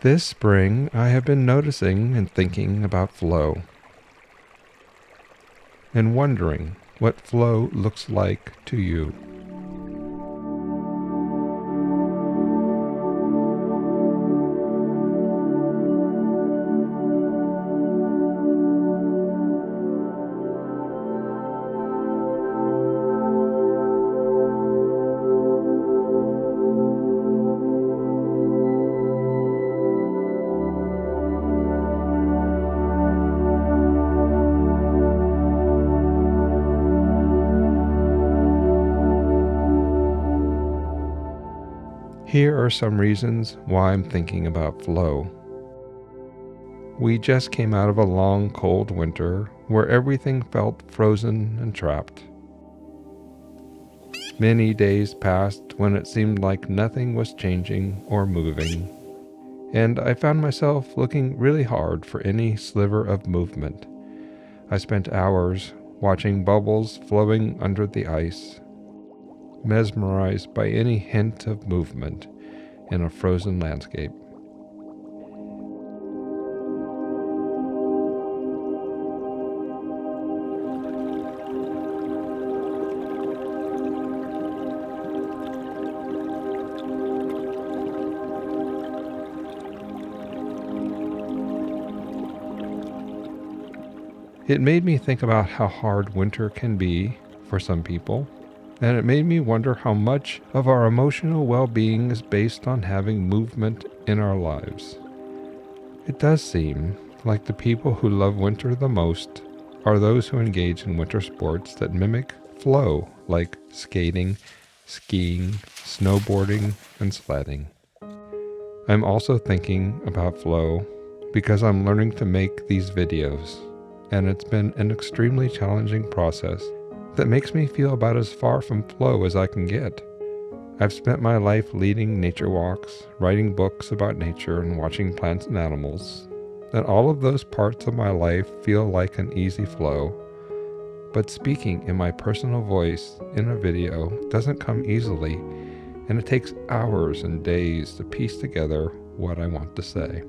This spring, I have been noticing and thinking about flow, and wondering what flow looks like to you. Here are some reasons why I'm thinking about flow. We just came out of a long, cold winter where everything felt frozen and trapped. Many days passed when it seemed like nothing was changing or moving, and I found myself looking really hard for any sliver of movement. I spent hours watching bubbles flowing under the ice, mesmerized by any hint of movement in a frozen landscape. It made me think about how hard winter can be for some people, and it made me wonder how much of our emotional well-being is based on having movement in our lives. It does seem like the people who love winter the most are those who engage in winter sports that mimic flow, like skating, skiing, snowboarding, and sledding. I'm also thinking about flow because I'm learning to make these videos, and it's been an extremely challenging process that makes me feel about as far from flow as I can get. I've spent my life leading nature walks, writing books about nature, and watching plants and animals, and all of those parts of my life feel like an easy flow. But speaking in my personal voice in a video doesn't come easily, and it takes hours and days to piece together what I want to say.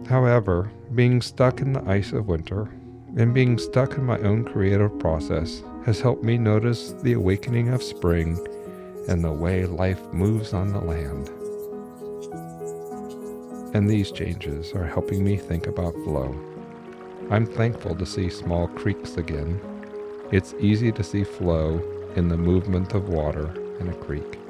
However, being stuck in the ice of winter and being stuck in my own creative process has helped me notice the awakening of spring and the way life moves on the land. And these changes are helping me think about flow. I'm thankful to see small creeks again. It's easy to see flow in the movement of water in a creek.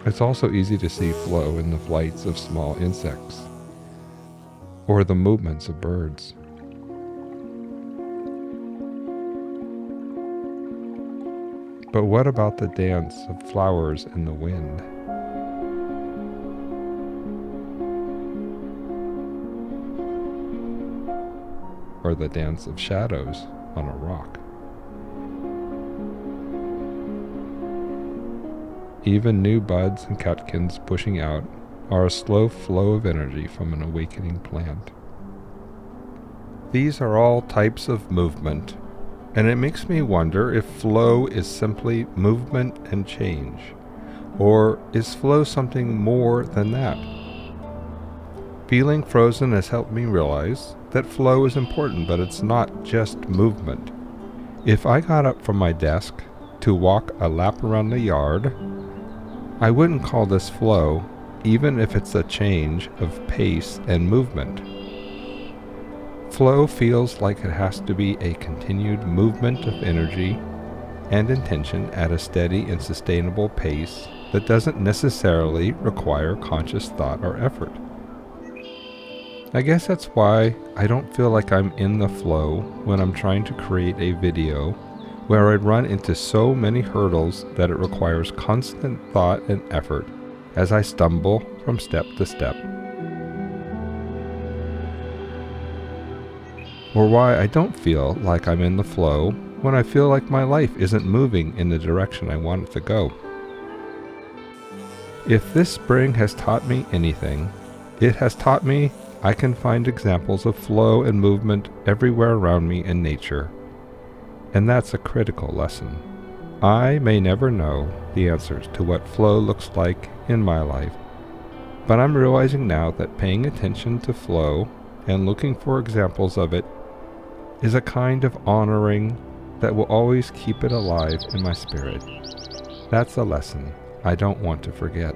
It's also easy to see flow in the flights of small insects or the movements of birds. But what about the dance of flowers in the wind? Or the dance of shadows on a rock? Even new buds and catkins pushing out are a slow flow of energy from an awakening plant. These are all types of movement, and it makes me wonder if flow is simply movement and change, or is flow something more than that? Feeling frozen has helped me realize that flow is important, but it's not just movement. If I got up from my desk to walk a lap around the yard, I wouldn't call this flow, even if it's a change of pace and movement. Flow feels like it has to be a continued movement of energy and intention at a steady and sustainable pace that doesn't necessarily require conscious thought or effort. I guess that's why I don't feel like I'm in the flow when I'm trying to create a video where I run into so many hurdles that it requires constant thought and effort as I stumble from step to step. Or why I don't feel like I'm in the flow when I feel like my life isn't moving in the direction I want it to go. If this spring has taught me anything, it has taught me I can find examples of flow and movement everywhere around me in nature. And that's a critical lesson. I may never know the answers to what flow looks like in my life, but I'm realizing now that paying attention to flow and looking for examples of it is a kind of honoring that will always keep it alive in my spirit. That's a lesson I don't want to forget.